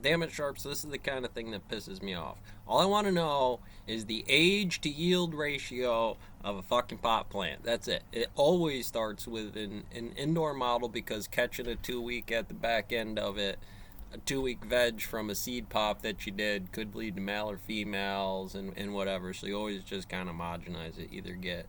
Damn it, Sharps, this is the kind of thing that pisses me off. All I want to know is the age to yield ratio of a fucking pot plant. That's it. It always starts with an indoor model because catching a 2 week at the back end of it, a 2 week veg from a seed pop that you did could lead to male or females and whatever. So you always just kind of homogenize it. Either get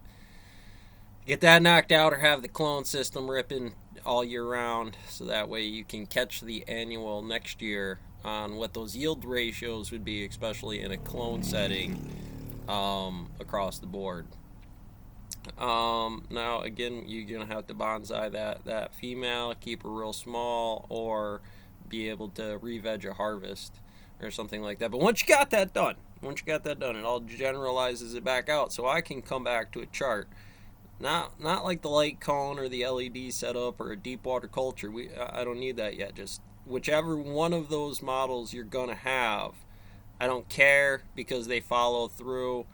that knocked out or have the clone system ripping all year round so that way you can catch the annual next year on what those yield ratios would be, especially in a clone setting, across the board. Now again, you're gonna have to bonsai that female, keep her real small, or be able to re-veg a harvest or something like that. But once you got that done, it all generalizes it back out, so I can come back to a chart. Not like the light cone or the LED setup or a deep water culture. I don't need that yet. Just whichever one of those models you're gonna have. I don't care because they follow through.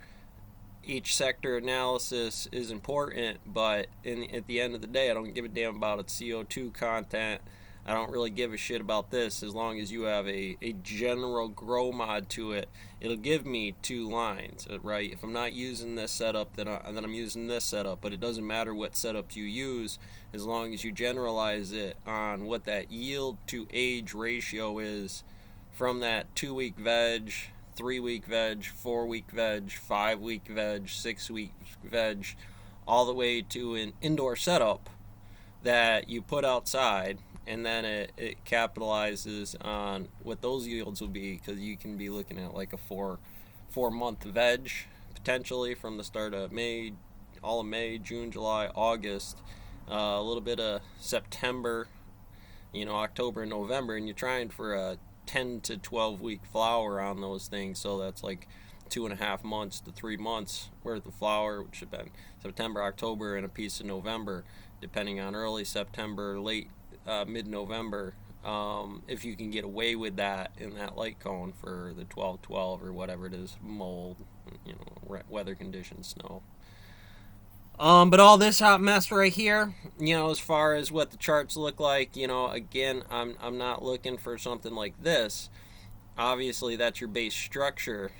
Each sector analysis is important, but at the end of the day, I don't give a damn about its CO2 content. I don't really give a shit about this as long as you have a general grow mod to it. It'll give me two lines, right? If I'm not using this setup, then I'm using this setup. But it doesn't matter what setup you use as long as you generalize it on what that yield to age ratio is from that 2 week veg, 3 week veg, 4 week veg, 5 week veg, 6 week veg, all the way to an indoor setup that you put outside, and then it capitalizes on what those yields will be because you can be looking at like a 4 month veg potentially from the start of May, all of May, June, July, August, a little bit of September, October and November, and you're trying for a 10 to 12 week flower on those things. So that's like 2.5 months to 3 months worth of flower, which should have been September, October, and a piece of November, depending on early September, late mid November. If you can get away with that in that light cone for the 12-12 or whatever it is, mold, weather conditions, snow. But all this hot mess right here, as far as what the charts look like, again, I'm not looking for something like this. Obviously, that's your base structure.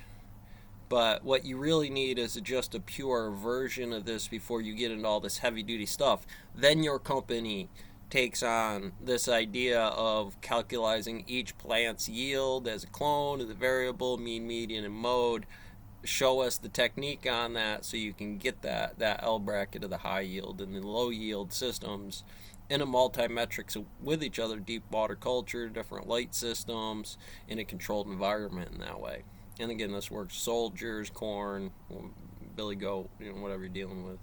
But what you really need is just a pure version of this before you get into all this heavy duty stuff. Then your company takes on this idea of calculating each plant's yield as a clone, as a variable, mean, median, and mode. Show us the technique on that so you can get that L bracket of the high yield and the low yield systems in a multi-metrics with each other, deep water culture, different light systems, in a controlled environment in that way. And again, this works soldiers, corn, billy goat, whatever you're dealing with.